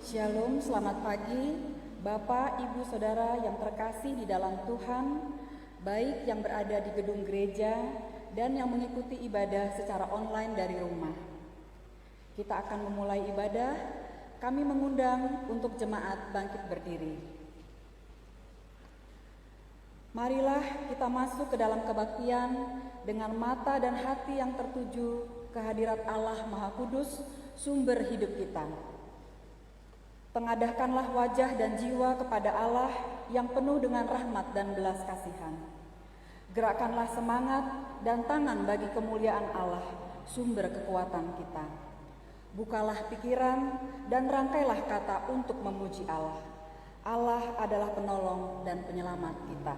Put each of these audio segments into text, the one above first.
Shalom, selamat pagi Bapak, Ibu, Saudara yang terkasih di dalam Tuhan, baik yang berada di gedung gereja dan yang mengikuti ibadah secara online dari rumah. Kita akan memulai ibadah, kami mengundang untuk jemaat bangkit berdiri. Marilah kita masuk ke dalam kebaktian dengan mata dan hati yang tertuju ke hadirat Allah Maha Kudus, sumber hidup kita. Pengadahkanlah wajah dan jiwa kepada Allah yang penuh dengan rahmat dan belas kasihan. Gerakkanlah semangat dan tangan bagi kemuliaan Allah, sumber kekuatan kita. Bukalah pikiran dan rangkailah kata untuk memuji Allah. Allah adalah penolong dan penyelamat kita.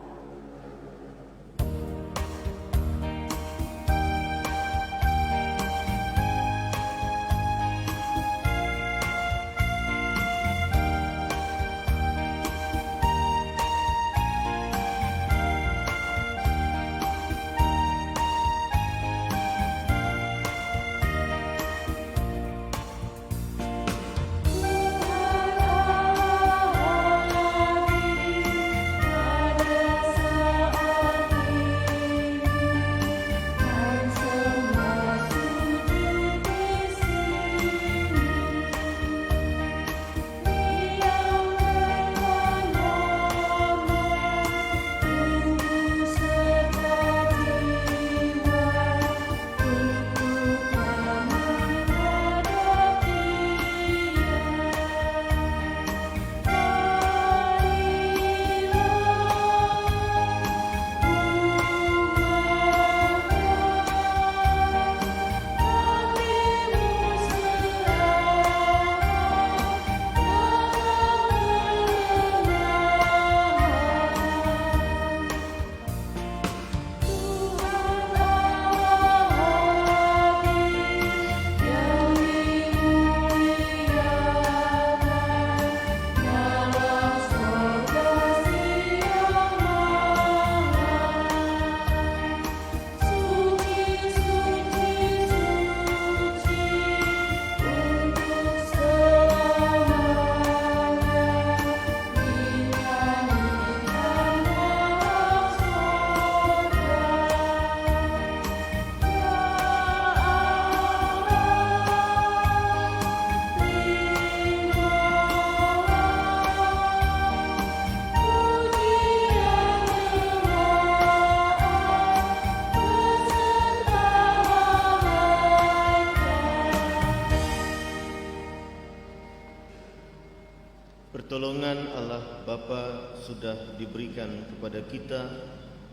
Pertolongan Allah Bapa sudah diberikan kepada kita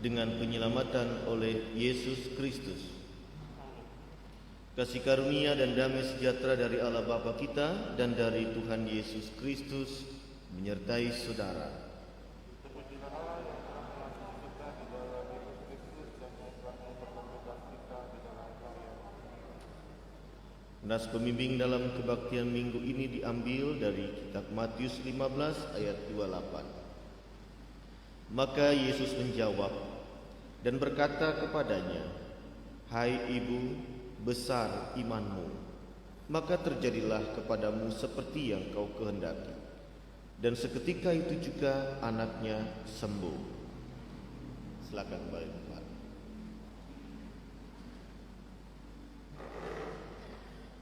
dengan penyelamatan oleh Yesus Kristus. Kasih karunia dan damai sejahtera dari Allah Bapa kita dan dari Tuhan Yesus Kristus menyertai saudara. Nas pembimbing dalam kebaktian minggu ini diambil dari kitab Matius 15 ayat 28. Maka Yesus menjawab dan berkata kepadanya, "Hai ibu, besar imanmu, maka terjadilah kepadamu seperti yang kau kehendaki." Dan seketika itu juga anaknya sembuh. Silakan kembali.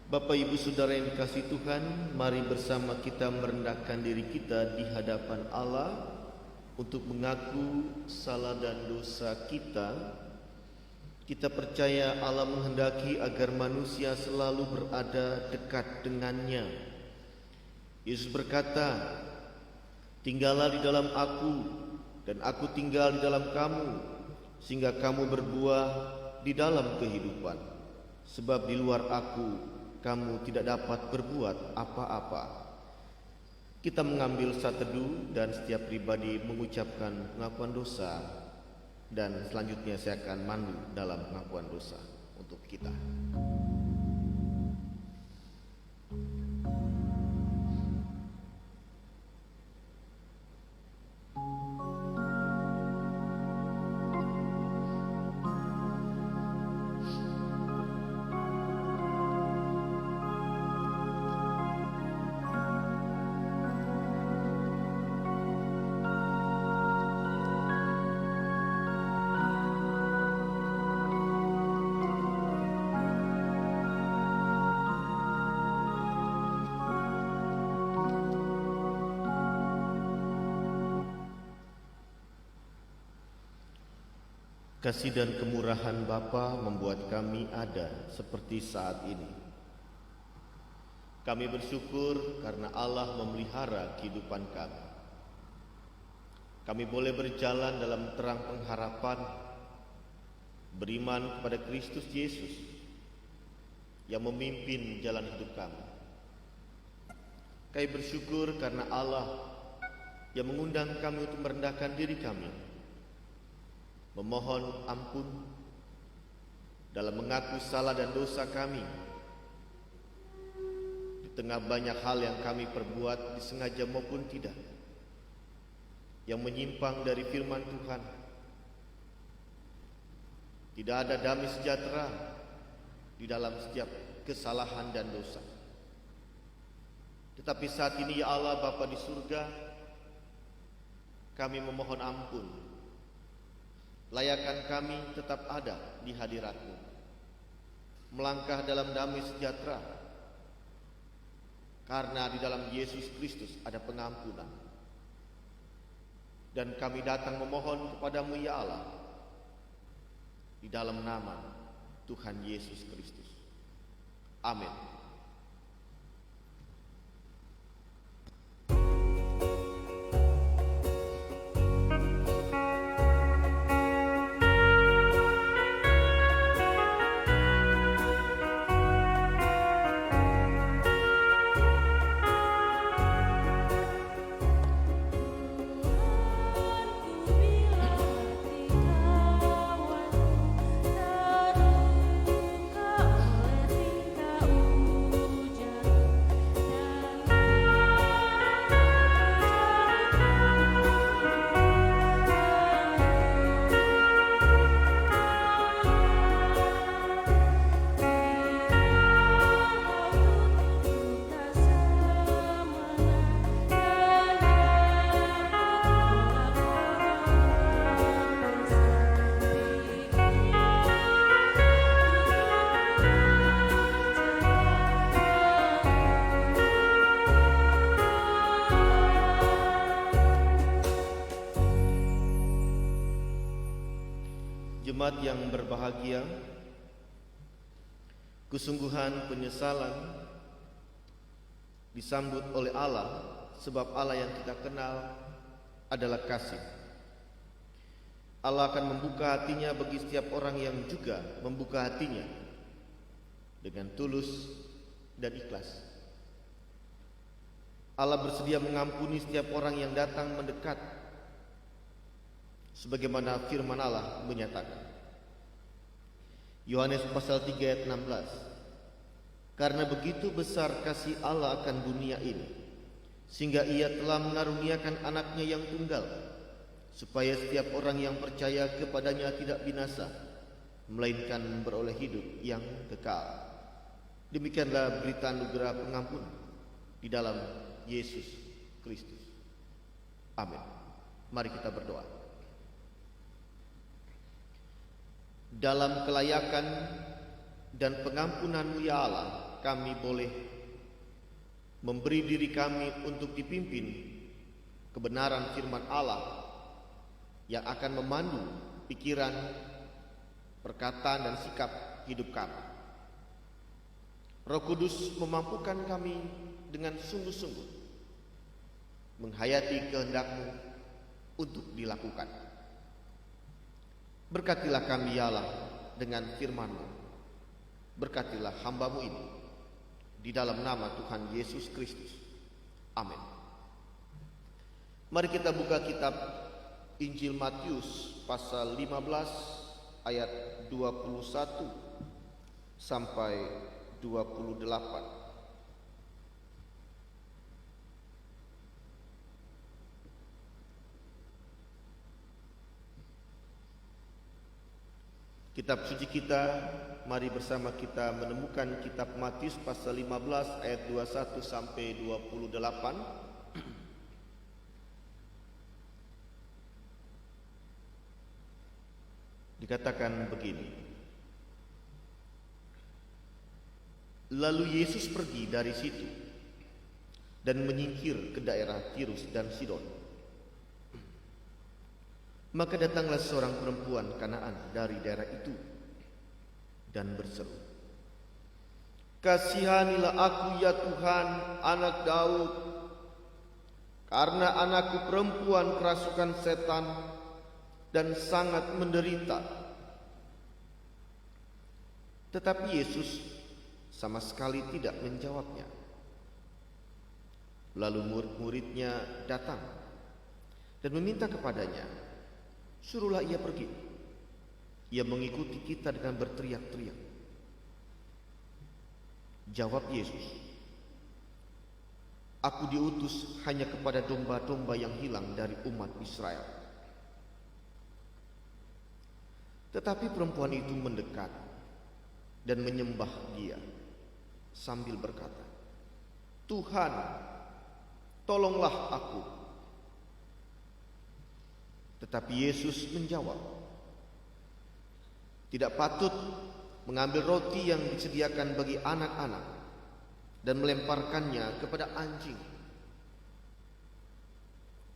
Bapak, Ibu, Saudara yang dikasihi Tuhan, mari bersama kita merendahkan diri kita di hadapan Allah untuk mengaku salah dan dosa kita. Kita percaya Allah menghendaki agar manusia selalu berada dekat dengannya. Yesus berkata, "Tinggallah di dalam aku dan aku tinggal di dalam kamu, sehingga kamu berbuah di dalam kehidupan. Sebab di luar aku kamu tidak dapat berbuat apa-apa." Kita mengambil saat teduh dan setiap pribadi mengucapkan pengakuan dosa, dan selanjutnya saya akan mandu dalam pengakuan dosa untuk kita. Kasih dan kemurahan Bapa membuat kami ada seperti saat ini. Kami bersyukur karena Allah memelihara kehidupan kami. Kami boleh berjalan dalam terang pengharapan, beriman kepada Kristus Yesus yang memimpin jalan hidup kami. Kami bersyukur karena Allah yang mengundang kami untuk merendahkan diri kami, memohon ampun dalam mengaku salah dan dosa kami. Di tengah banyak hal yang kami perbuat disengaja maupun tidak, yang menyimpang dari firman Tuhan. Tidak ada damai sejahtera di dalam setiap kesalahan dan dosa. Tetapi saat ini ya Allah Bapa di surga, kami memohon ampun. Layakan kami tetap ada di hadirat-Mu, melangkah dalam damai sejahtera, karena di dalam Yesus Kristus ada pengampunan. Dan kami datang memohon kepadamu ya Allah, di dalam nama Tuhan Yesus Kristus. Amin. Jemaat yang berbahagia, kesungguhan penyesalan disambut oleh Allah, sebab Allah yang kita kenal adalah kasih. Allah akan membuka hatinya bagi setiap orang yang juga membuka hatinya dengan tulus dan ikhlas. Allah bersedia mengampuni setiap orang yang datang mendekat, sebagaimana firman Allah menyatakan. Yohanes pasal 3 ayat 16. Karena begitu besar kasih Allah akan dunia ini, sehingga Ia telah mengaruniakan anaknya yang tunggal, supaya setiap orang yang percaya kepadanya tidak binasa, melainkan beroleh hidup yang kekal. Demikianlah berita anugerah pengampunan di dalam Yesus Kristus. Amin. Mari kita berdoa. Dalam kelayakan dan pengampunan-Mu ya Allah, kami boleh memberi diri kami untuk dipimpin kebenaran firman Allah yang akan memandu pikiran, perkataan dan sikap hidup kami. Roh Kudus memampukan kami dengan sungguh-sungguh menghayati kehendak-Mu untuk dilakukan. Berkatilah kami ya Allah dengan firman-Mu. Berkatilah hamba-Mu ini, di dalam nama Tuhan Yesus Kristus. Amin. Mari kita buka kitab Injil Matius pasal 15 ayat 21 sampai 28. Kitab suci kita, mari bersama kita menemukan kitab Matius pasal 15 ayat 21 sampai 28. Dikatakan begini. Lalu Yesus pergi dari situ dan menyingkir ke daerah Tirus dan Sidon. Maka datanglah seorang perempuan Kanaan dari daerah itu dan berseru, "Kasihanilah aku ya Tuhan, anak Daud, karena anakku perempuan kerasukan setan dan sangat menderita." Tetapi Yesus sama sekali tidak menjawabnya. Lalu murid-muridnya datang dan meminta kepadanya, "Suruhlah ia pergi. Ia mengikuti kita dengan berteriak-teriak." Jawab Yesus, "Aku diutus hanya kepada domba-domba yang hilang dari umat Israel." Tetapi perempuan itu mendekat dan menyembah Dia sambil berkata, "Tuhan, tolonglah aku." Tetapi Yesus menjawab, "Tidak patut mengambil roti yang disediakan bagi anak-anak dan melemparkannya kepada anjing."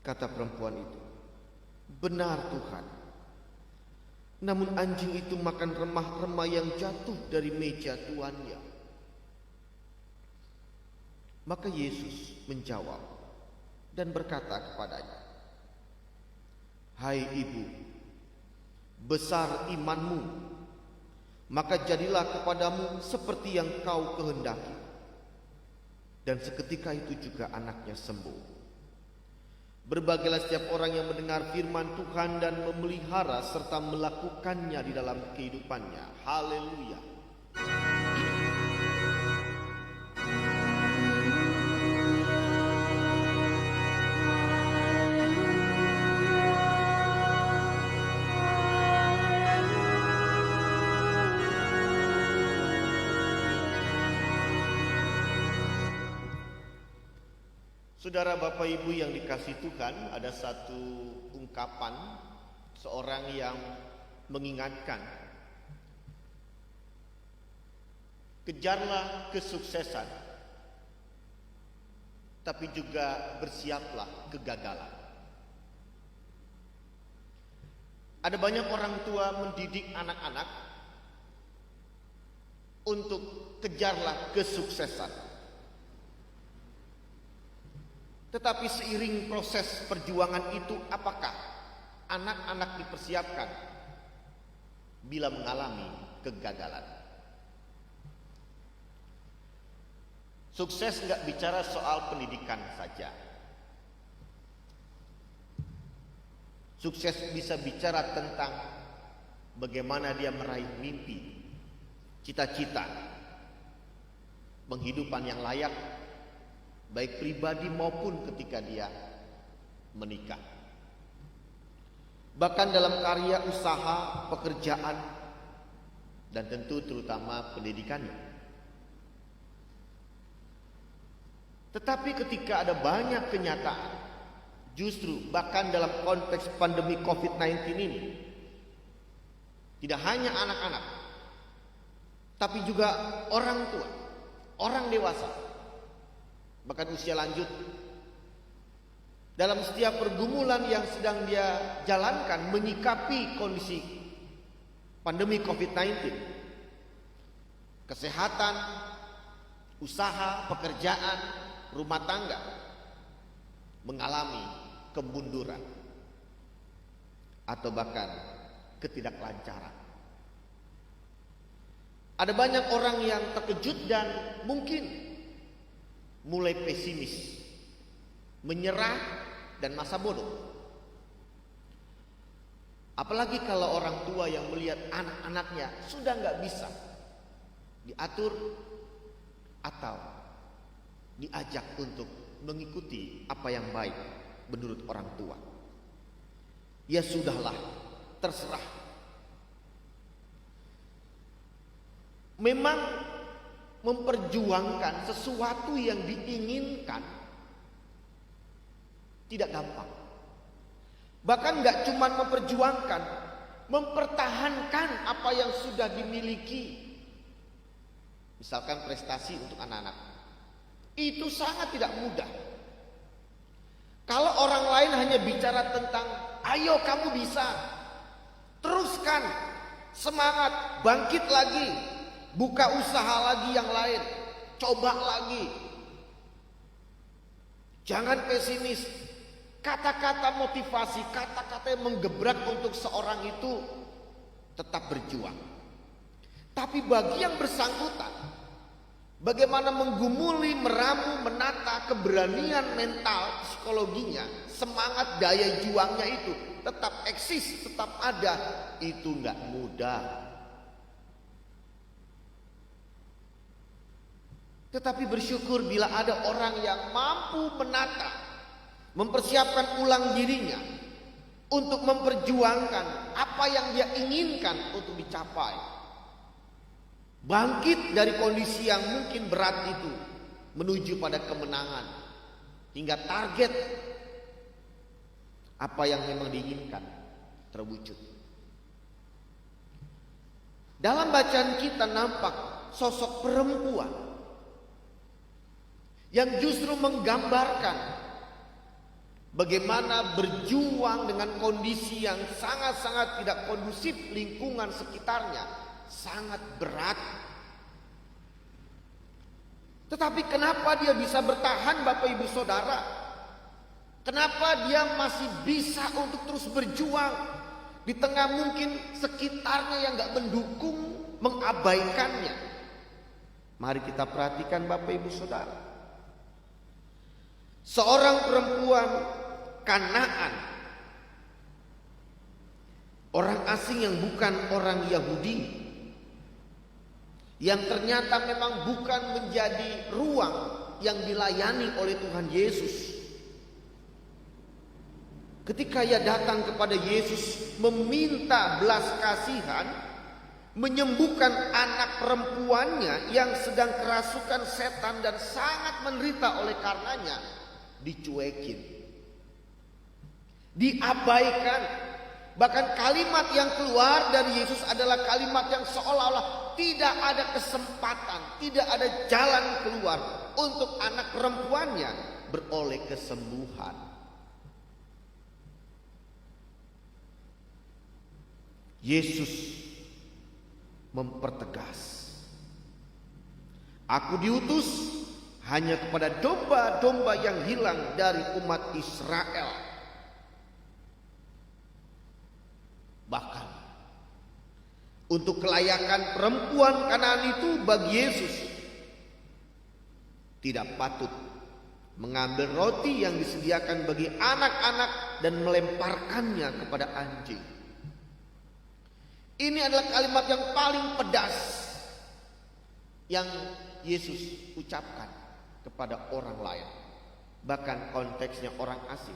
Kata perempuan itu, "Benar Tuhan, namun anjing itu makan remah-remah yang jatuh dari meja tuannya." Maka Yesus menjawab dan berkata kepadanya, "Hai ibu, besar imanmu, maka jadilah kepadamu seperti yang kau kehendaki." Dan seketika itu juga anaknya sembuh. Berbahagialah setiap orang yang mendengar firman Tuhan dan memelihara serta melakukannya di dalam kehidupannya. Haleluya. Saudara, Bapak Ibu yang dikasihi Tuhan, ada satu ungkapan seorang yang mengingatkan, "Kejarlah kesuksesan, tapi juga bersiaplah kegagalan." Ada banyak orang tua mendidik anak-anak untuk kejarlah kesuksesan. Tetapi seiring proses perjuangan itu, apakah anak-anak dipersiapkan bila mengalami kegagalan? Sukses nggak bicara soal pendidikan saja. Sukses bisa bicara tentang bagaimana dia meraih mimpi, cita-cita, penghidupan yang layak, baik pribadi maupun ketika dia menikah. Bahkan dalam karya usaha, pekerjaan, dan tentu terutama pendidikannya. Tetapi ketika ada banyak kenyataan, justru bahkan dalam konteks pandemi COVID-19 ini, tidak hanya anak-anak, tapi juga orang tua, orang dewasa, bahkan usia lanjut, dalam setiap pergumulan yang sedang dia jalankan menyikapi kondisi pandemi COVID-19, kesehatan, usaha, pekerjaan, rumah tangga, mengalami kemunduran atau bahkan ketidaklancaran. Ada banyak orang yang terkejut dan mungkin mulai pesimis, menyerah, dan masa bodoh. Apalagi kalau orang tua yang melihat anak-anaknya sudah nggak bisa diatur atau diajak untuk mengikuti apa yang baik menurut orang tua. Ya sudahlah, terserah. Memang memperjuangkan sesuatu yang diinginkan tidak gampang. Bahkan gak cuma memperjuangkan, mempertahankan apa yang sudah dimiliki. Misalkan prestasi untuk anak-anak, itu sangat tidak mudah. Kalau orang lain hanya bicara tentang Ayo kamu bisa. Teruskan. Semangat. Bangkit lagi. Buka usaha lagi yang lain. Coba lagi. Jangan pesimis. Kata-kata motivasi, kata-kata yang menggebrak untuk seorang itu tetap berjuang. Tapi bagi yang bersangkutan, bagaimana menggumuli, meramu, menata keberanian mental, psikologinya, semangat daya juangnya itu tetap eksis, tetap ada. Itu nggak mudah. Tetapi bersyukur bila ada orang yang mampu menata, mempersiapkan ulang dirinya untuk memperjuangkan apa yang dia inginkan untuk dicapai. Bangkit dari kondisi yang mungkin berat itu menuju pada kemenangan hingga target apa yang memang diinginkan terwujud. Dalam bacaan kita nampak sosok perempuan yang justru menggambarkan bagaimana berjuang dengan kondisi yang sangat-sangat tidak kondusif, lingkungan sekitarnya sangat berat. Tetapi kenapa dia bisa bertahan, Bapak Ibu Saudara? Kenapa dia masih bisa untuk terus berjuang di tengah mungkin sekitarnya yang gak mendukung, mengabaikannya? Mari kita perhatikan Bapak Ibu Saudara. Seorang perempuan Kanaan, orang asing yang bukan orang Yahudi, yang ternyata memang bukan menjadi ruang yang dilayani oleh Tuhan Yesus. Ketika ia datang kepada Yesus meminta belas kasihan, menyembuhkan anak perempuannya yang sedang kerasukan setan dan sangat menderita oleh karenanya, dicuekin, diabaikan. Bahkan kalimat yang keluar dari Yesus adalah kalimat yang seolah-olah tidak ada kesempatan, tidak ada jalan keluar untuk anak perempuannya beroleh kesembuhan. Yesus mempertegas, aku diutus hanya kepada domba-domba yang hilang dari umat Israel. Bahkan untuk kelayakan perempuan Kanaan itu bagi Yesus tidak patut mengambil roti yang disediakan bagi anak-anak dan melemparkannya kepada anjing. Ini adalah kalimat yang paling pedas yang Yesus ucapkan kepada orang lain, bahkan konteksnya orang asing,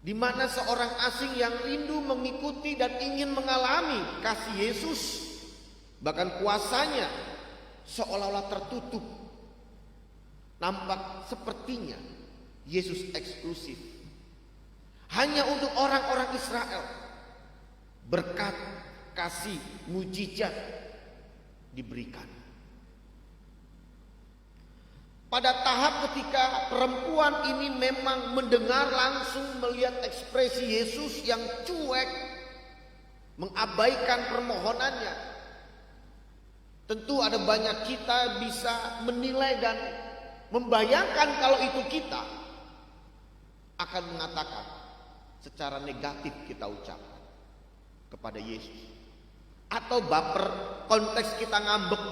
di mana seorang asing yang rindu mengikuti dan ingin mengalami kasih Yesus, bahkan kuasanya seolah-olah tertutup. Nampak sepertinya Yesus eksklusif, hanya untuk orang-orang Israel. Berkat, kasih, mujizat diberikan. Pada tahap ketika perempuan ini memang mendengar langsung, melihat ekspresi Yesus yang cuek, mengabaikan permohonannya, tentu ada banyak kita bisa menilai dan membayangkan kalau itu kita akan mengatakan secara negatif, kita ucapkan kepada Yesus, atau baper, konteks kita ngambek,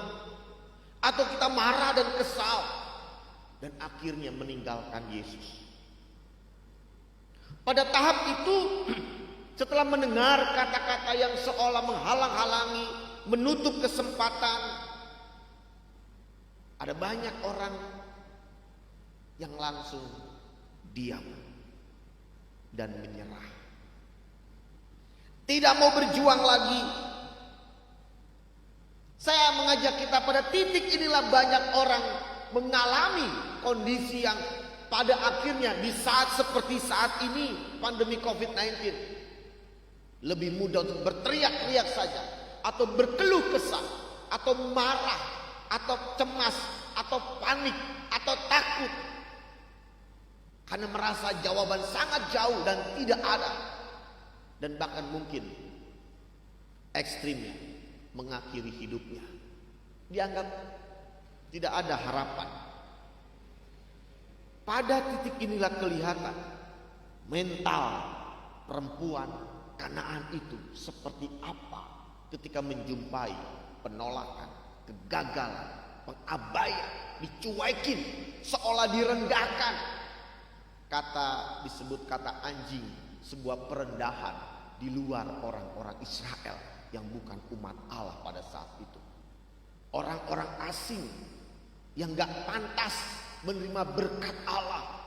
atau kita marah dan kesal, dan akhirnya meninggalkan Yesus. Pada tahap itu, setelah mendengar kata-kata yang seolah menghalang-halangi, menutup kesempatan, ada banyak orang yang langsung diam dan menyerah, tidak mau berjuang lagi. Saya mengajak kita pada titik inilah banyak orang mengalami kondisi yang pada akhirnya di saat seperti saat ini pandemi COVID-19 lebih mudah untuk berteriak-teriak saja, atau berkeluh kesah, atau marah, atau cemas, atau panik, atau takut karena merasa jawaban sangat jauh dan tidak ada, dan bahkan mungkin ekstrimnya mengakhiri hidupnya. Dianggap tidak ada harapan. Pada titik inilah kelihatan mental perempuan Kanaan itu seperti apa ketika menjumpai penolakan, kegagalan, pengabaian, dicuekin, seolah direndahkan. Disebut kata anjing, sebuah perendahan di luar orang-orang Israel yang bukan umat Allah pada saat itu. Orang-orang asing yang gak pantas menerima berkat Allah.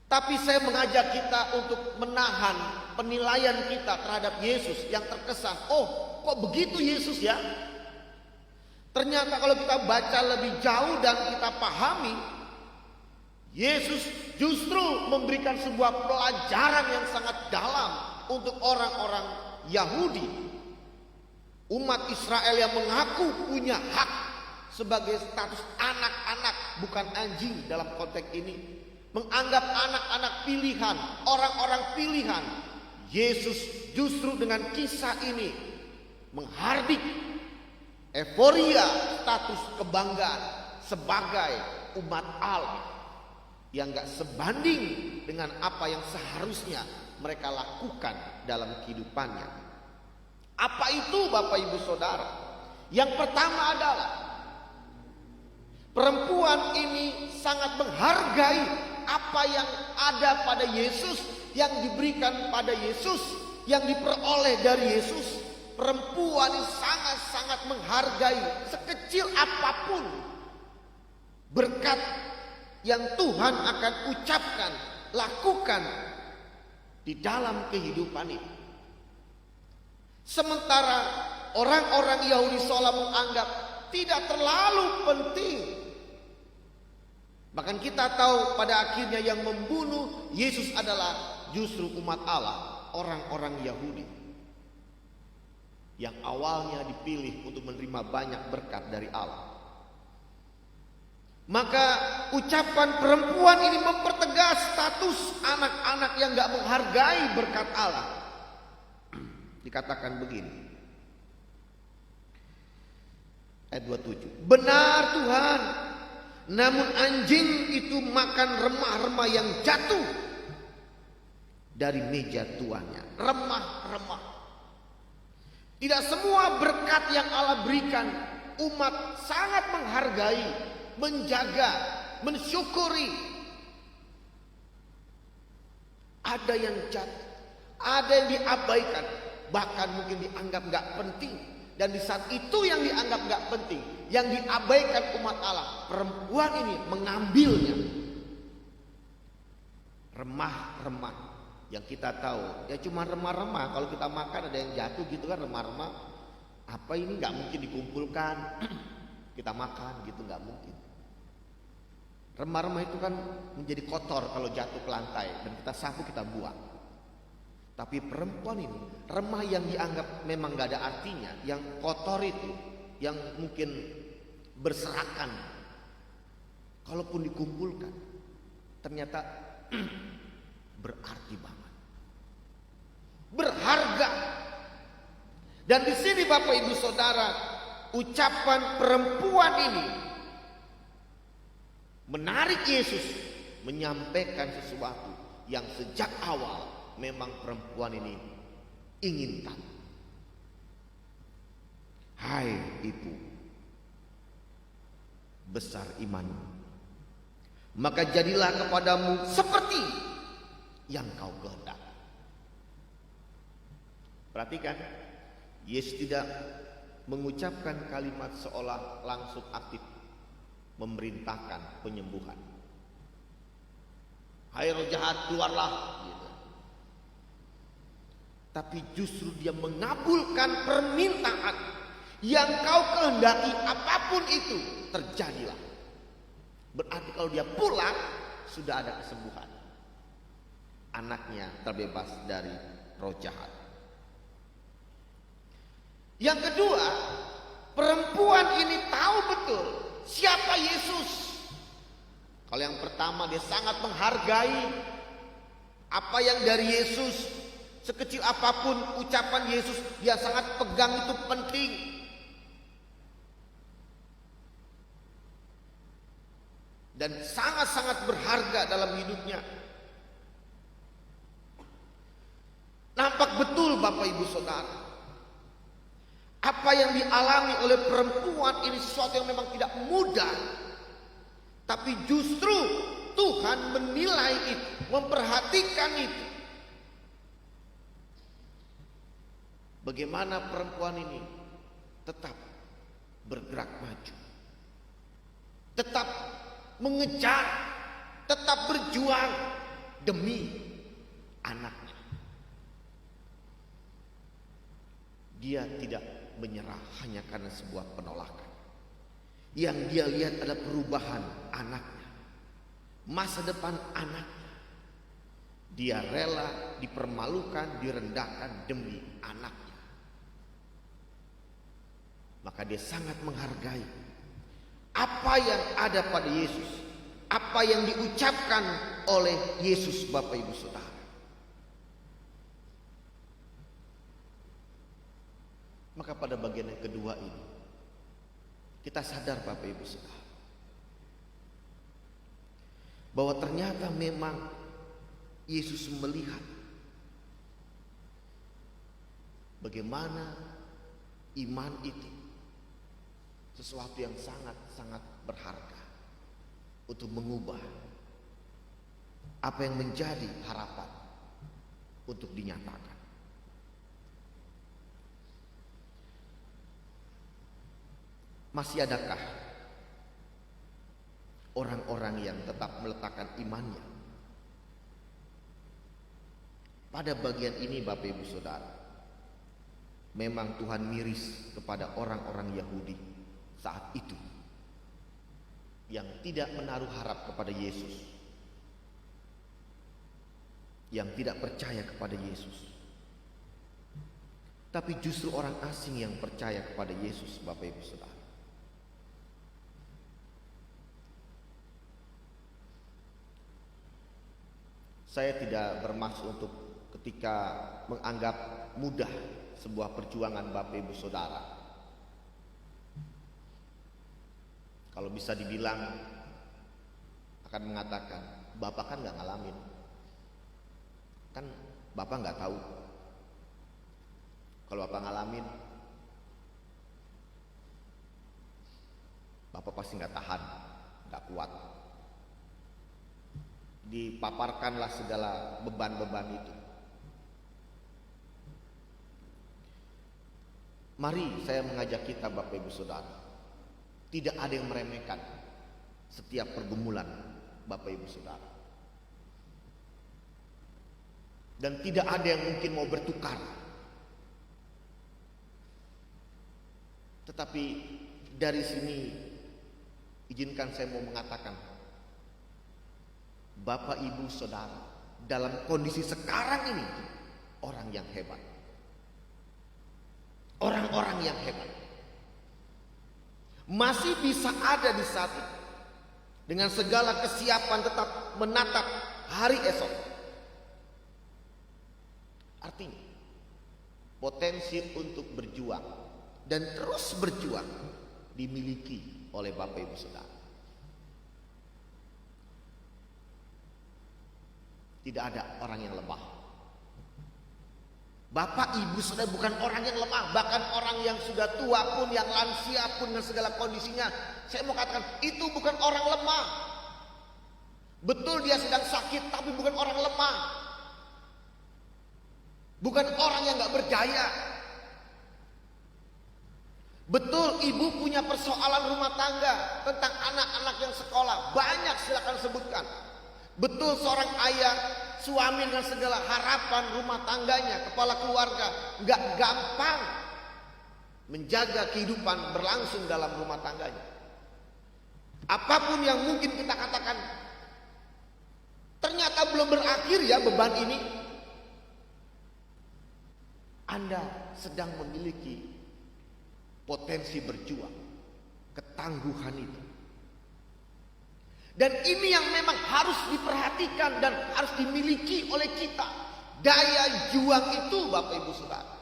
Tapi saya mengajak kita untuk menahan penilaian kita terhadap Yesus yang terkesan, oh kok begitu Yesus ya? Ternyata kalau kita baca lebih jauh dan kita pahami, Yesus justru memberikan sebuah pelajaran yang sangat dalam untuk orang-orang Yahudi, umat Israel yang mengaku punya hak sebagai status anak-anak, bukan anjing dalam konteks ini, menganggap anak-anak pilihan, orang-orang pilihan. Yesus justru dengan kisah ini menghardik euforia status kebanggaan sebagai umat Allah yang gak sebanding dengan apa yang seharusnya mereka lakukan dalam kehidupannya. Apa itu Bapak Ibu Saudara? Yang pertama adalah perempuan ini sangat menghargai apa yang ada pada Yesus, yang diberikan pada Yesus, yang diperoleh dari Yesus. Perempuan ini sangat-sangat menghargai sekecil apapun berkat yang Tuhan akan ucapkan, lakukan di dalam kehidupan ini. Sementara orang-orang Yahudi seolah menganggap tidak terlalu penting. Bahkan kita tahu pada akhirnya yang membunuh Yesus adalah justru umat Allah, orang-orang Yahudi yang awalnya dipilih untuk menerima banyak berkat dari Allah. Maka ucapan perempuan ini mempertegas status anak-anak yang gak menghargai berkat Allah. Dikatakan begini, ayat 27, benar Tuhan, namun anjing itu makan remah-remah yang jatuh dari meja tuannya. Remah-remah. Tidak semua berkat yang Allah berikan umat sangat menghargai, menjaga, mensyukuri. Ada yang jatuh, ada yang diabaikan, bahkan mungkin dianggap gak penting. Dan di saat itu yang dianggap gak penting, yang diabaikan umat Allah, perempuan ini mengambilnya. Remah-remah yang kita tahu ya cuma remah-remah. Kalau kita makan ada yang jatuh gitu kan, remah-remah. Apa ini gak mungkin dikumpulkan kita makan gitu, gak mungkin. Remah-remah itu kan menjadi kotor kalau jatuh ke lantai dan kita sapu, kita buang. Tapi perempuan ini, remah yang dianggap memang gak ada artinya, yang kotor itu, yang mungkin berserakan, kalaupun dikumpulkan ternyata berarti banget, berharga. Dan di sini Bapak Ibu Saudara, ucapan perempuan ini menarik Yesus menyampaikan sesuatu yang sejak awal memang perempuan ini inginkan. Hai ibu, besar imanmu, maka jadilah kepadamu seperti yang kau kehendaki. Perhatikan, Yesus tidak mengucapkan kalimat seolah langsung aktif memerintahkan penyembuhan. Hai roh jahat, keluarlah gitu. Tapi justru dia mengabulkan permintaan yang kau kehendaki, apapun itu terjadilah. Berarti kalau dia pulang sudah ada kesembuhan. Anaknya terbebas dari roh jahat. Yang kedua, perempuan ini tahu betul siapa Yesus. Kalau yang pertama, dia sangat menghargai apa yang dari Yesus. Sekecil apapun ucapan Yesus, dia sangat pegang, itu penting. Dan sangat-sangat berharga dalam hidupnya. Nampak betul Bapak Ibu Saudara, apa yang dialami oleh perempuan ini sesuatu yang memang tidak mudah. Tapi justru Tuhan menilai itu, memperhatikan itu. Bagaimana perempuan ini tetap bergerak maju, tetap mengejar, tetap berjuang demi anaknya. Dia tidak menyerah hanya karena sebuah penolakan. Yang dia lihat adalah perubahan anaknya, masa depan anaknya. Dia rela dipermalukan, direndahkan demi anaknya. Maka dia sangat menghargai apa yang ada pada Yesus, apa yang diucapkan oleh Yesus, Bapak Ibu Saudara. Maka pada bagian yang kedua ini, kita sadar Bapak Ibu Saudara, bahwa ternyata memang Yesus melihat bagaimana iman itu sesuatu yang sangat-sangat berharga untuk mengubah apa yang menjadi harapan untuk dinyatakan. Masih adakah orang-orang yang tetap meletakkan imannya? Pada bagian ini Bapak Ibu Saudara, memang Tuhan miris kepada orang-orang Yahudi saat itu yang tidak menaruh harap kepada Yesus, yang tidak percaya kepada Yesus. Tapi justru orang asing yang percaya kepada Yesus, Bapak Ibu Saudara. Saya tidak bermaksud untuk ketika menganggap mudah sebuah perjuangan Bapak Ibu Saudara. Kalau bisa dibilang akan mengatakan, Bapak kan gak ngalamin, kan Bapak gak tahu. Kalau Bapak ngalamin, Bapak pasti gak tahan, gak kuat. Dipaparkanlah segala beban-beban itu. Mari saya mengajak kita Bapak Ibu Saudara, tidak ada yang meremehkan setiap pergumulan Bapak Ibu Saudara. Dan tidak ada yang mungkin mau bertukar. Tetapi dari sini izinkan saya mau mengatakan, Bapak Ibu Saudara dalam kondisi sekarang ini orang yang hebat. Orang-orang yang hebat masih bisa ada di saat itu, dengan segala kesiapan tetap menatap hari esok. Artinya potensi untuk berjuang dan terus berjuang dimiliki oleh Bapak Ibu Saudara. Tidak ada orang yang lemah. Bapak Ibu Saudara bukan orang yang lemah, bahkan orang yang sudah tua pun, yang lansia pun dengan segala kondisinya, saya mau katakan itu bukan orang lemah. Betul dia sedang sakit, tapi bukan orang lemah. Bukan orang yang gak berdaya. Betul ibu punya persoalan rumah tangga, tentang anak-anak yang sekolah, banyak silakan sebutkan. Betul seorang ayah, suami dengan segala harapan rumah tangganya, kepala keluarga, gak gampang menjaga kehidupan berlangsung dalam rumah tangganya. Apapun yang mungkin kita katakan, ternyata belum berakhir ya beban ini. Anda sedang memiliki potensi berjuang, ketangguhan itu. Dan ini yang memang harus diperhatikan dan harus dimiliki oleh kita. Daya juang itu Bapak Ibu Saudara.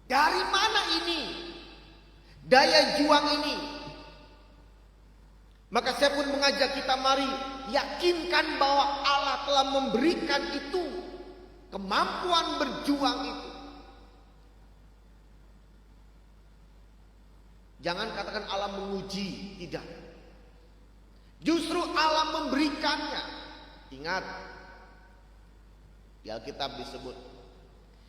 Dari mana ini? Daya juang ini. Maka saya pun mengajak kita, mari yakinkan bahwa Allah telah memberikan itu. Kemampuan berjuang itu. Jangan katakan Allah menguji, tidak. Justru Allah memberikannya. Ingat, di Alkitab disebut,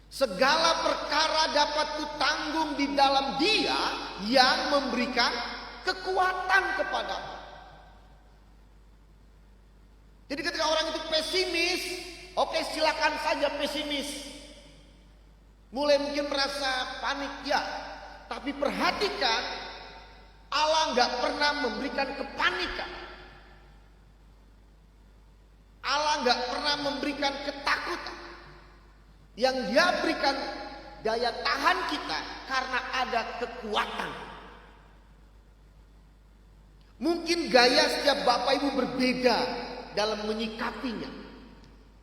segala perkara dapat kutanggung di dalam Dia yang memberikan kekuatan kepadamu. Jadi ketika orang itu pesimis, oke, silakan saja pesimis. Mulai mungkin merasa panik, ya. Tapi perhatikan, Allah nggak pernah memberikan kepanikan. Allah nggak pernah memberikan ketakutan. Yang Dia berikan daya tahan kita karena ada kekuatan. Mungkin gaya setiap Bapak Ibu berbeda dalam menyikapinya.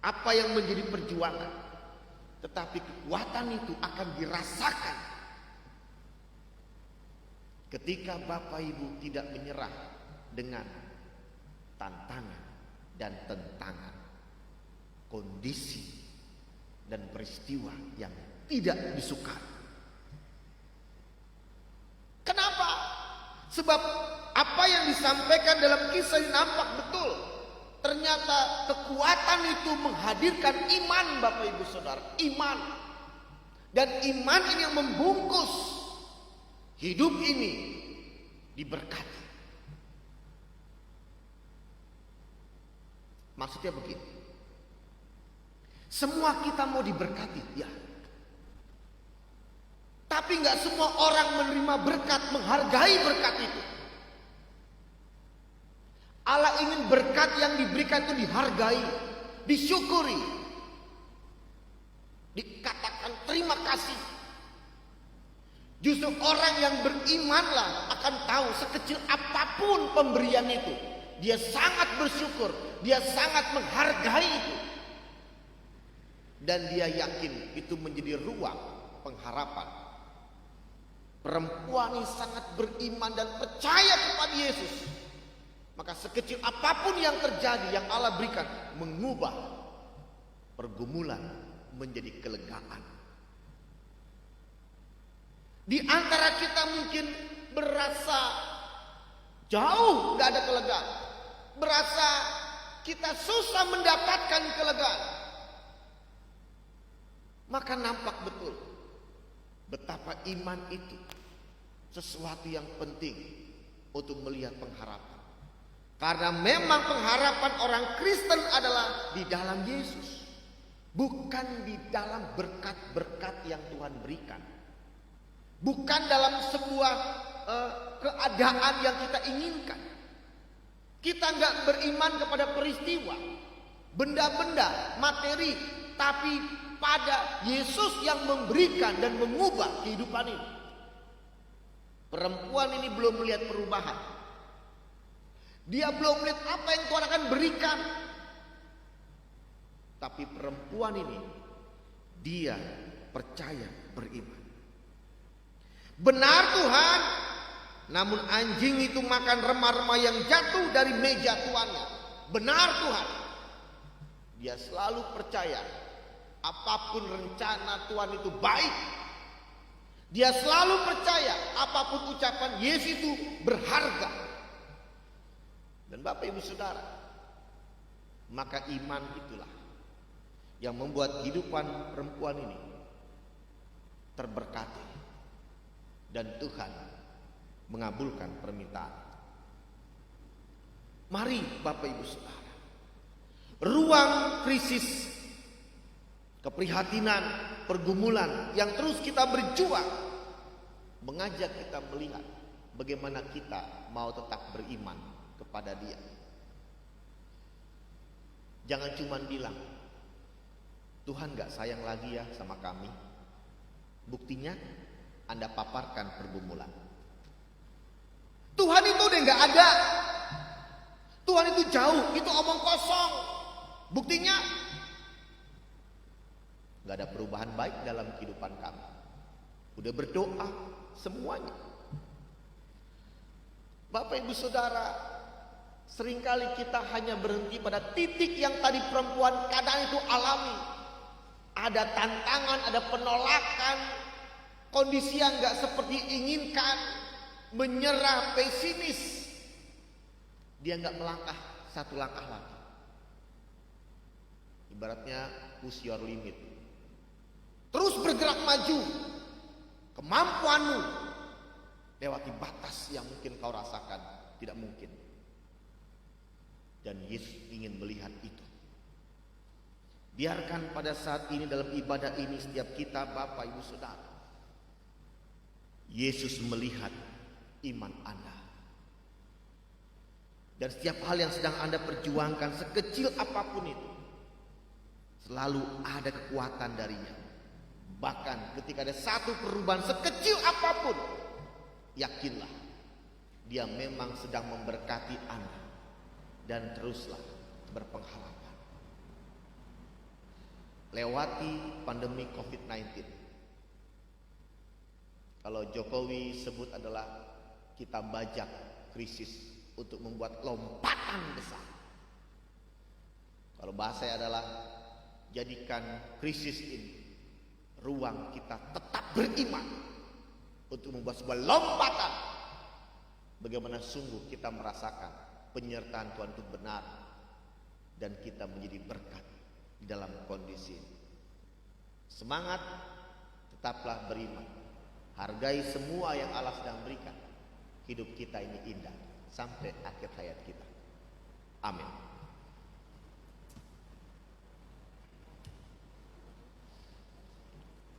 Apa yang menjadi perjuangan. Tetapi kekuatan itu akan dirasakan ketika Bapak Ibu tidak menyerah dengan tantangan dan tentangan, kondisi dan peristiwa yang tidak disukai. Kenapa? Sebab apa yang disampaikan dalam kisah ini nampak betul. Ternyata kekuatan itu menghadirkan iman Bapak Ibu Saudara. Iman. Dan iman ini yang membungkus hidup ini diberkati. Maksudnya begini. Semua kita mau diberkati, ya. Tapi nggak semua orang menerima berkat, menghargai berkat itu. Allah ingin berkat yang diberikan itu dihargai, disyukuri, dikatakan terima kasih. Justru orang yang berimanlah akan tahu sekecil apapun pemberian itu, dia sangat bersyukur, dia sangat menghargai itu. Dan dia yakin itu menjadi ruang pengharapan. Perempuan ini sangat beriman dan percaya kepada Yesus. Maka sekecil apapun yang terjadi, yang Allah berikan, mengubah pergumulan menjadi kelegaan. Di antara kita mungkin berasa jauh gak ada kelegaan, berasa kita susah mendapatkan kelegaan. Maka nampak betul betapa iman itu sesuatu yang penting untuk melihat pengharapan. Karena memang pengharapan orang Kristen adalah di dalam Yesus, bukan di dalam berkat-berkat yang Tuhan berikan. Bukan dalam sebuah keadaan yang kita inginkan. Kita nggak beriman kepada peristiwa, benda-benda, materi, tapi pada Yesus yang memberikan dan mengubah kehidupan ini. Perempuan ini belum melihat perubahan. Dia belum melihat apa yang Tuhan akan berikan. Tapi perempuan ini, dia percaya beriman. Benar Tuhan, namun anjing itu makan remah-remah yang jatuh dari meja tuannya. Benar Tuhan. Dia selalu percaya apapun rencana Tuhan itu baik. Dia selalu percaya apapun ucapan Yesus itu berharga. Dan Bapak Ibu Saudara, maka iman itulah yang membuat kehidupan perempuan ini terberkati. Dan Tuhan mengabulkan permintaan. Mari Bapak Ibu Saudara, ruang krisis, keprihatinan, pergumulan yang terus kita berjuang mengajak kita melihat bagaimana kita mau tetap beriman kepada Dia. Jangan cuma bilang, Tuhan gak sayang lagi ya sama kami. Buktinya Anda paparkan pergumulan. Tuhan itu nggak ada. Tuhan itu jauh, itu omong kosong. Buktinya nggak ada perubahan baik dalam kehidupan kami. Udah berdoa semuanya. Bapak Ibu Saudara, seringkali kita hanya berhenti pada titik yang tadi perempuan kadang itu alami. Ada tantangan, ada penolakan, kondisi yang nggak seperti inginkan, menyerah, pesimis. Dia nggak melangkah satu langkah lagi. Ibaratnya push your limit. Terus bergerak maju. Kemampuanmu lewati batas yang mungkin kau rasakan tidak mungkin. Dan Yesus ingin melihat itu. Biarkan pada saat ini dalam ibadah ini setiap kita Bapak Ibu Saudara, Yesus melihat iman Anda. Dan setiap hal yang sedang Anda perjuangkan, sekecil apapun itu, selalu ada kekuatan darinya. Bahkan ketika ada satu perubahan sekecil apapun, yakinlah dia memang sedang memberkati Anda. Dan teruslah berpengharapan. Lewati pandemi COVID-19. Kalau Jokowi sebut adalah kita bajak krisis untuk membuat lompatan besar. Kalau bahasa adalah jadikan krisis ini ruang kita tetap beriman untuk membuat sebuah lompatan. Bagaimana sungguh kita merasakan penyertaan Tuhan itu benar dan kita menjadi berkat di dalam kondisi ini. Semangat, tetaplah beriman. Hargai semua yang Allah sedang berikan. Hidup kita ini indah sampai akhir hayat kita. Amin.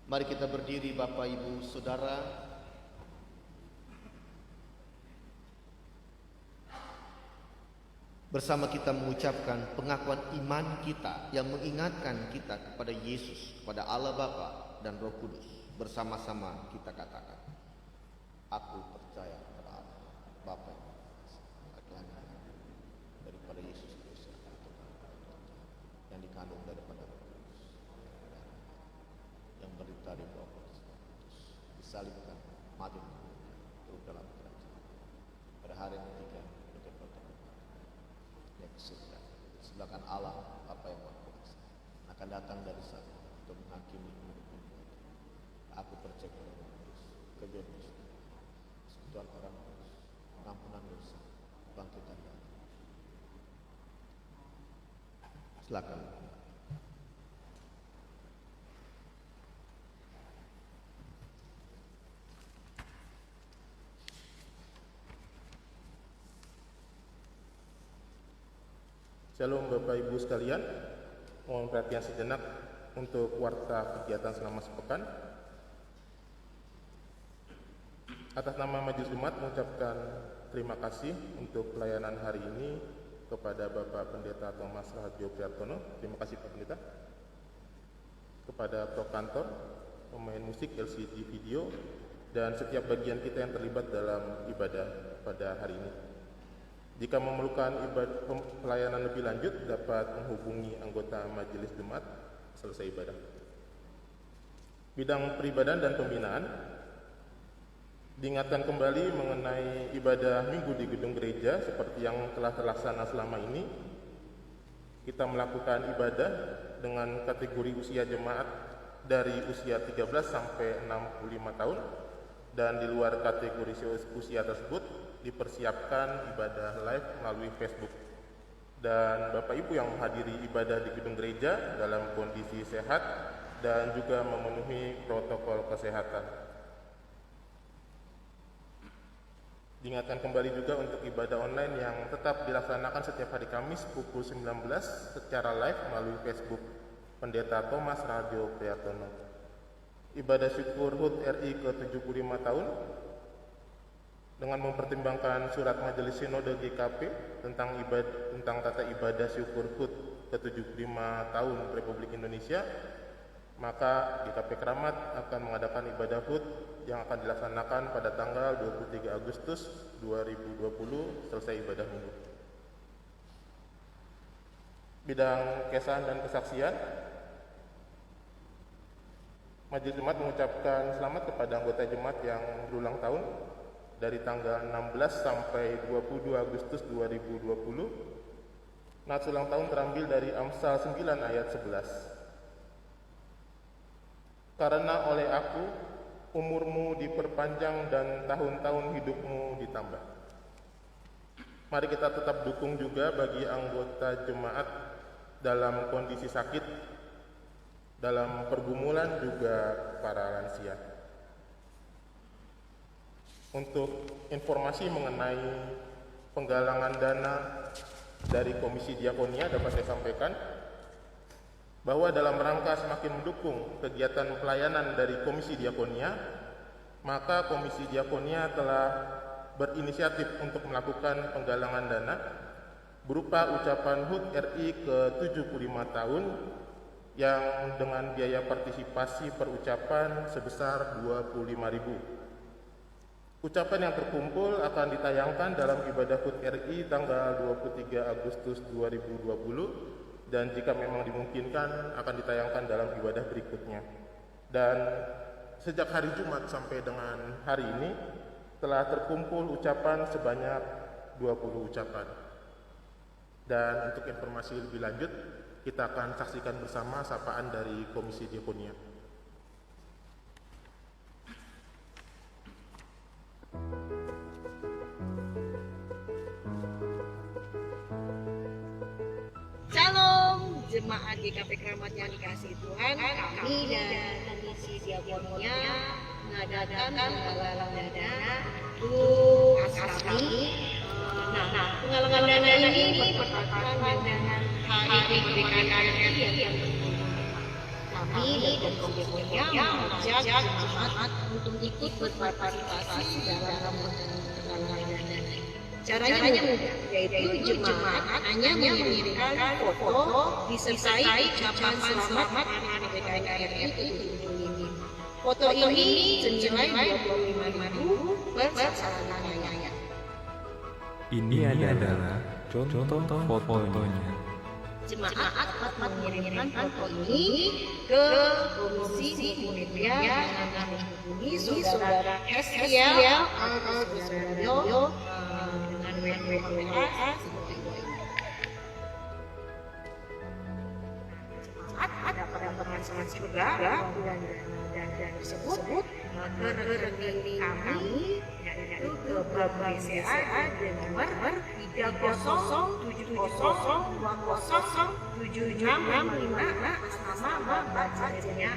Mari kita berdiri Bapak Ibu Saudara. Bersama kita mengucapkan pengakuan iman kita yang mengingatkan kita kepada Yesus, kepada Allah Bapa dan Roh Kudus. Bersama-sama kita katakan, aku percaya kepada Allah Bapa daripada Yesus Kristus yang dikandung daripada Roh Kudus, yang berita di Roh Kudus, disalibkan, mati, turun dalam kerajaan. Pada hari yang ketiga surga, sebelah kanan Allah apa yang Maha Kuasa akan datang dari sana untuk menghakimi hidup. Aku percaya kepada Roh Kudus, kebenaran Kristus, persekutuan orang kudus, pengampunan dosa, bangkitan dari. Silakan. Shalom Bapak Ibu sekalian, mohon perhatian sejenak untuk warta kegiatan selama sepekan. Atas nama Majelis Jemaat mengucapkan terima kasih untuk pelayanan hari ini kepada Bapak Pendeta Thomas Raharjo Priartono. Terima kasih Pak Pendeta. Kepada Pro Kantor, pemain musik LCD video, dan setiap bagian kita yang terlibat dalam ibadah pada hari ini. Jika memerlukan pelayanan lebih lanjut, dapat menghubungi anggota Majelis Jemaat selesai ibadah. Bidang peribadahan dan pembinaan, diingatkan kembali mengenai ibadah minggu di gedung gereja seperti yang telah terlaksana selama ini. Kita melakukan ibadah dengan kategori usia jemaat dari usia 13 sampai 65 tahun, dan di luar kategori usia tersebut dipersiapkan ibadah live melalui Facebook. Dan Bapak Ibu yang menghadiri ibadah di gedung gereja dalam kondisi sehat dan juga memenuhi protokol kesehatan. Diingatkan kembali juga untuk ibadah online yang tetap dilaksanakan setiap hari Kamis pukul 19 secara live melalui Facebook Pendeta Thomas Raharjo Priartono. Ibadah syukur HUT RI ke-75 tahun dengan mempertimbangkan surat Majelis Sinode GKP tentang tata ibadah syukur HUT ke-75 tahun Republik Indonesia, maka GKP Keramat akan mengadakan ibadah HUT yang akan dilaksanakan pada tanggal 23 Agustus 2020 selesai ibadah minggu. Bidang kesan dan kesaksian, Majelis Jemaat mengucapkan selamat kepada anggota jemaat yang berulang tahun dari tanggal 16 sampai 22 Agustus 2020. Nats ulang tahun terambil dari Amsal 9 ayat 11. Karena oleh aku umurmu diperpanjang dan tahun-tahun hidupmu ditambah. Mari kita tetap dukung juga bagi anggota jemaat dalam kondisi sakit, dalam pergumulan, juga para lansia. Untuk informasi mengenai penggalangan dana dari Komisi Diakonia dapat saya sampaikan bahwa dalam rangka semakin mendukung kegiatan pelayanan dari Komisi Diakonia, maka Komisi Diakonia telah berinisiatif untuk melakukan penggalangan dana berupa ucapan HUT RI ke-75 tahun yang dengan biaya partisipasi per ucapan sebesar 25.000. Ucapan yang terkumpul akan ditayangkan dalam ibadah HUT RI tanggal 23 Agustus 2020 dan jika memang dimungkinkan akan ditayangkan dalam ibadah berikutnya. Dan sejak hari Jumat sampai dengan hari ini telah terkumpul ucapan sebanyak 20 ucapan. Dan untuk informasi lebih lanjut, kita akan saksikan bersama sapaan dari Komisi Diakonia. Shalom, jemaat GKP Keramat yang dikasihi Tuhan. Kami dan Komisi Diakonia mengadakan penggalangan dana untuk kami. Penggalangan dana ini bertepatan dengan Hari Kemerdekaan RI yang ke-75. Kami dan Komisi Diakonia mengajak jemaat untuk ikut berpartisipasi dalam penggalangan dana. Caranya mudah, yaitu jemaat hanya mengirimkan foto disertai ucapan selamat Hari Kemerdekaan RI ke-75. Foto ini senilai 25.000 per sasarannya. Ini adalah contoh fotonya. Jemaat dapat mengirimkan foto ini ke Komisi Mulia dengan menghubungi Saudara Hesriel Al-Susario dengan WA seperti ini. Jemaat dapat melakukan juga dan tersebut ke rekening kami, yaitu ke Bank BCA dengan nomor 3070207655 atas nama Bapak Jenya.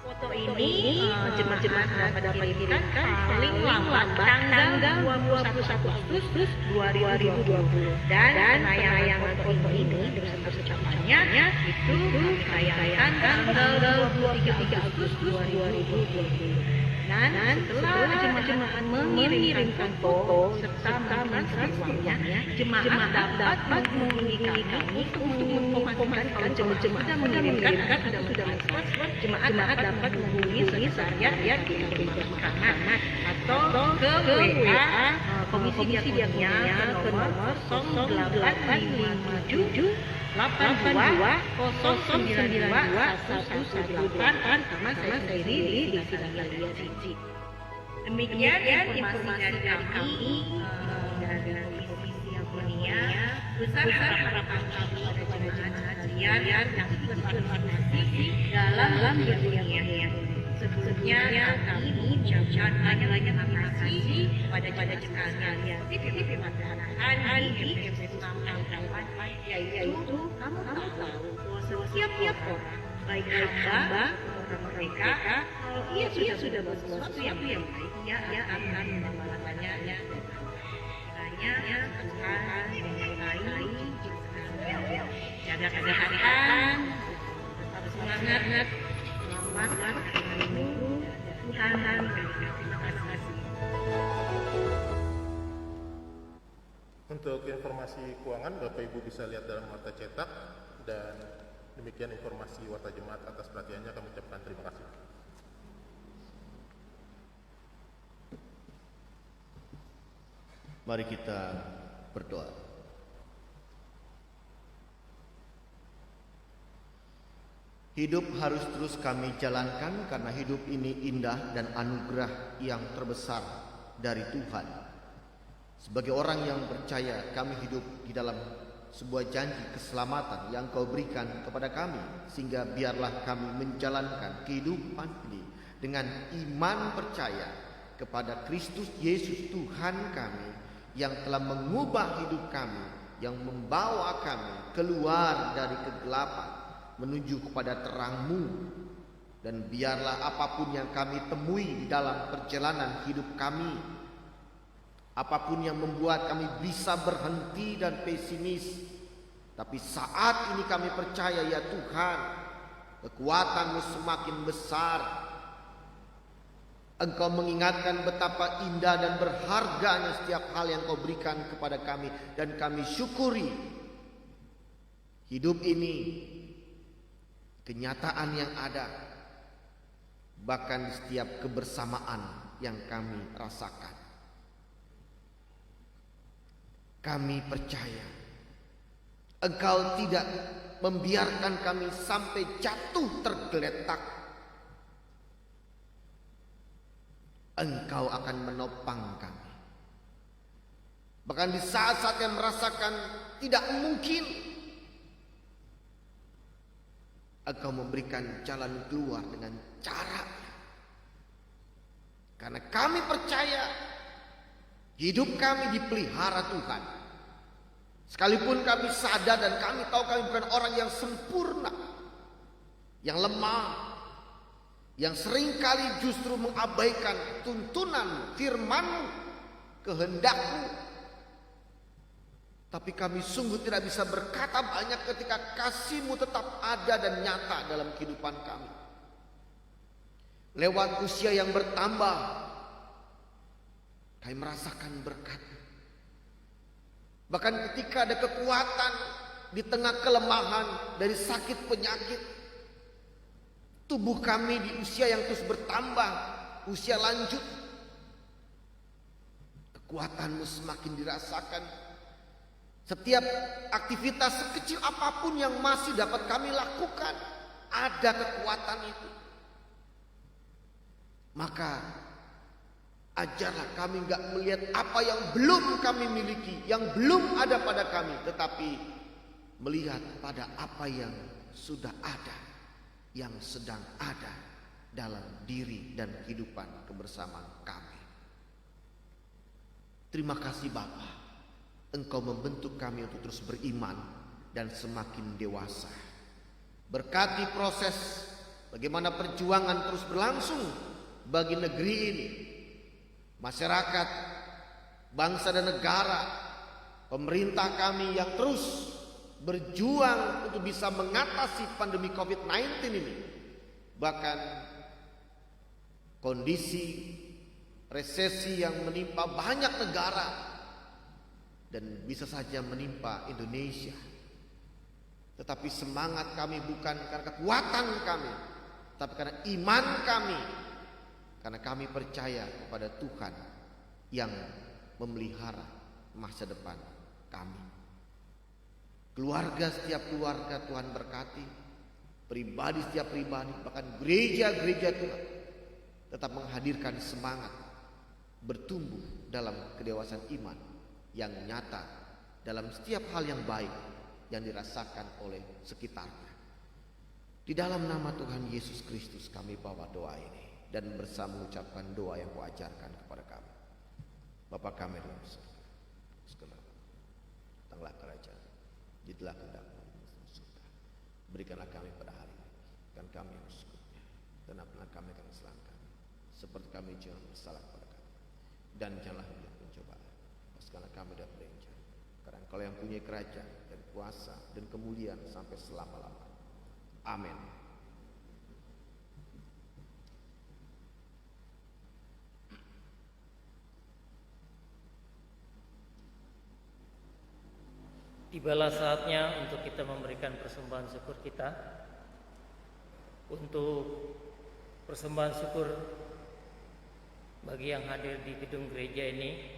Foto ini jemaat dapat dikirimkan paling lambat tanggal 21 Agustus 2020 dan penayangan foto ini dengan ucapannya itu ditayangkan tanggal 23 Agustus 2020. Dan setelah jemaat mengirimkan foto serta mentransfernya, jemaat dapat menghubungi kami untuk menginformasikan kalau jemaat sudah mengirimkan atau sudah mentransfer. Jemaat dapat menghubungi saya di Keramat atau ke WA Komisi Diakonia ke nomor 0857 82 092 118 sama saya sendiri di Dahlia Cici. Demikian informasi dari kami dari Komisi Diakonia. Besar harapan kami kepada jemaat sekalian yang berpartisipasi dalam Diakonia. Sebelumnya kami mengucapkan banyak terima kasih pada sekalian yang aktif berpartisipasi di MPS 6 yaitu kamu tahu bahwa setiap orang baik hamba orang mereka kalau ia sudah berbuat sesuatu yang baik ia akan membalasnya hanya Tuhan menyertai jaga kesehatan, tetap semangat, selamat hari Minggu, Tuhan memberkati. Terima kasih. Untuk informasi keuangan, Bapak Ibu bisa lihat dalam nota cetak dan Demikian informasi Warta Jemaat. Atas perhatiannya kami ucapkan terima kasih. Mari kita berdoa. Hidup harus terus kami jalankan karena hidup ini indah dan anugerah yang terbesar dari Tuhan. Sebagai orang yang percaya, kami hidup di dalam sebuah janji keselamatan yang Kau berikan kepada kami, sehingga biarlah kami menjalankan kehidupan ini dengan iman percaya kepada Kristus Yesus Tuhan kami yang telah mengubah hidup kami, yang membawa kami keluar dari kegelapan menuju kepada terang-Mu. Dan biarlah apapun yang kami temui di dalam perjalanan hidup kami, apapun yang membuat kami bisa berhenti dan pesimis, tapi saat ini kami percaya ya Tuhan, kekuatan-Mu semakin besar. Engkau mengingatkan betapa indah dan berharganya setiap hal yang Kau berikan kepada kami, dan kami syukuri hidup ini, kenyataan yang ada, bahkan setiap kebersamaan yang kami rasakan. Kami percaya Engkau tidak membiarkan kami sampai jatuh tergeletak. Engkau akan menopang kami. Bahkan di saat-saat yang merasakan tidak mungkin, Engkau memberikan jalan keluar dengan cara. Karena kami percaya hidup kami dipelihara Tuhan. Sekalipun kami sadar dan kami tahu kami bukan orang yang sempurna, yang lemah, yang seringkali justru mengabaikan tuntunan firman-Mu, kehendak-Mu. Tapi kami sungguh tidak bisa berkata banyak ketika kasih-Mu tetap ada dan nyata dalam kehidupan kami. Lewat usia yang bertambah, kami merasakan berkat. Bahkan ketika ada kekuatan di tengah kelemahan dari sakit penyakit, tubuh kami di usia yang terus bertambah, usia lanjut, kekuatan-Mu semakin dirasakan. Setiap aktivitas sekecil apapun yang masih dapat kami lakukan, ada kekuatan itu. Maka ajarlah kami enggak melihat apa yang belum kami miliki, yang belum ada pada kami, tetapi melihat pada apa yang sudah ada, yang sedang ada dalam diri dan kehidupan kebersamaan kami. Terima kasih Bapa, Engkau membentuk kami untuk terus beriman dan semakin dewasa. Berkati proses bagaimana perjuangan terus berlangsung bagi negeri ini, masyarakat, bangsa dan negara, pemerintah kami yang terus berjuang untuk bisa mengatasi pandemi COVID-19 ini. Bahkan kondisi resesi yang menimpa banyak negara dan bisa saja menimpa Indonesia. Tetapi semangat kami bukan karena kekuatan kami, tapi karena iman kami. Karena kami percaya kepada Tuhan yang memelihara masa depan kami. Keluarga setiap keluarga Tuhan berkati, pribadi setiap pribadi, bahkan gereja-gereja Tuhan tetap menghadirkan semangat bertumbuh dalam kedewasaan iman yang nyata dalam setiap hal yang baik yang dirasakan oleh sekitarnya. Di dalam nama Tuhan Yesus Kristus kami bawa doa ini dan bersama mengucapkan doa yang Kau ajarkan kepada kami. Bapa kami dalam surga, datanglah kerajaan, jadilah kehendak-Mu di surga. Berikanlah kami pada hari ini dan kami yang secukupnya, dan ampunilah kami akan kesalahan kami, seperti kami juga bersalah kepada kami. Dan janganlah kami pencobaan, lepaskanlah kami dari bencana. Karena Engkau yang punya kerajaan dan kuasa dan kemuliaan sampai selama-lamanya. Amin. Tibalah saatnya untuk kita memberikan persembahan syukur kita. Untuk persembahan syukur bagi yang hadir di gedung gereja ini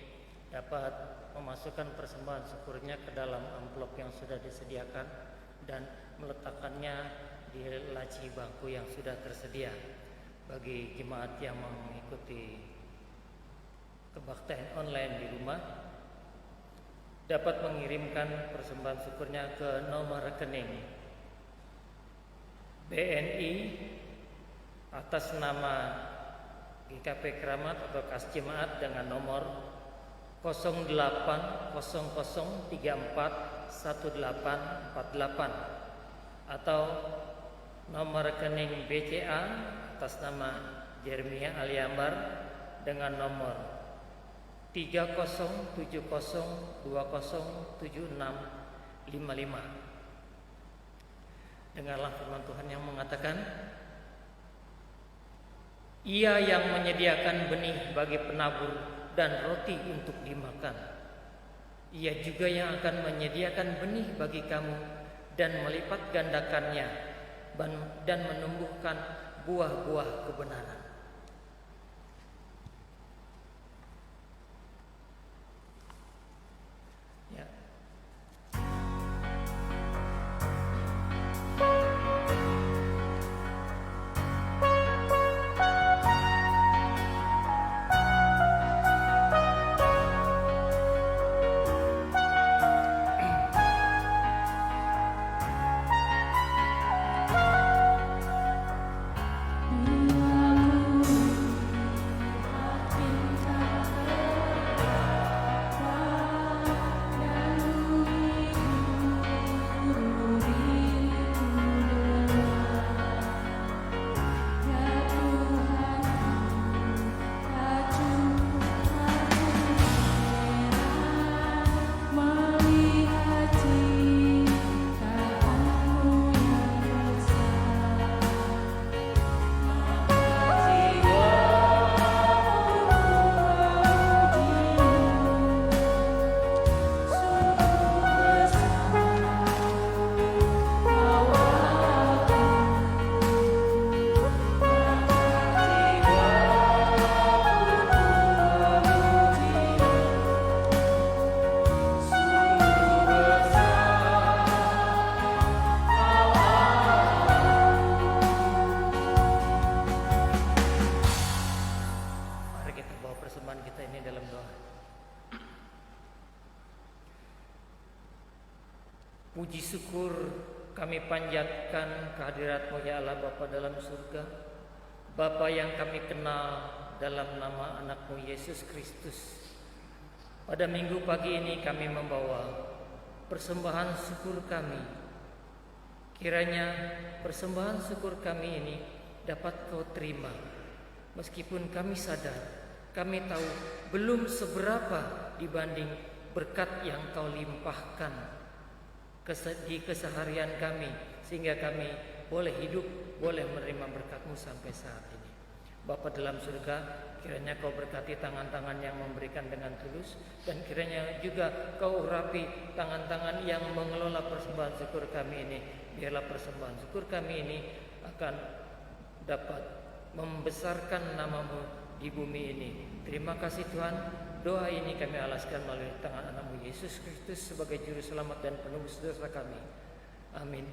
dapat memasukkan persembahan syukurnya ke dalam amplop yang sudah disediakan dan meletakkannya di laci bangku yang sudah tersedia. Bagi jemaat yang mengikuti kebaktian online di rumah dapat mengirimkan persembahan syukurnya ke nomor rekening BNI atas nama GKP Keramat atau Kas Jemaat dengan nomor 0800341848 atau nomor rekening BCA atas nama Jeremia Aliambar dengan nomor 3070207655. Dengarlah firman Tuhan yang mengatakan, Ia yang menyediakan benih bagi penabur dan roti untuk dimakan. Ia juga yang akan menyediakan benih bagi kamu dan melipat gandakannya dan menumbuhkan buah-buah kebenaran. Ya. Puji syukur kami panjatkan kehadirat-Mu ya Allah Bapa dalam surga, Bapa yang kami kenal dalam nama anak-Mu Yesus Kristus. Pada minggu pagi ini kami membawa persembahan syukur kami. Kiranya persembahan syukur kami ini dapat Kau terima. Meskipun kami sadar, kami tahu belum seberapa dibanding berkat yang Kau limpahkan di keseharian kami, sehingga kami boleh hidup, boleh menerima berkat-Mu sampai saat ini. Bapa dalam surga, kiranya Kau berkati tangan-tangan yang memberikan dengan tulus, dan kiranya juga Kau urapi tangan-tangan yang mengelola persembahan syukur kami ini. Biarlah persembahan syukur kami ini akan dapat membesarkan nama-Mu di bumi ini. Terima kasih Tuhan. Doa ini kami alaskan melalui tangan anak-Mu Yesus Kristus sebagai juru selamat dan penebus dosa kami. Amin.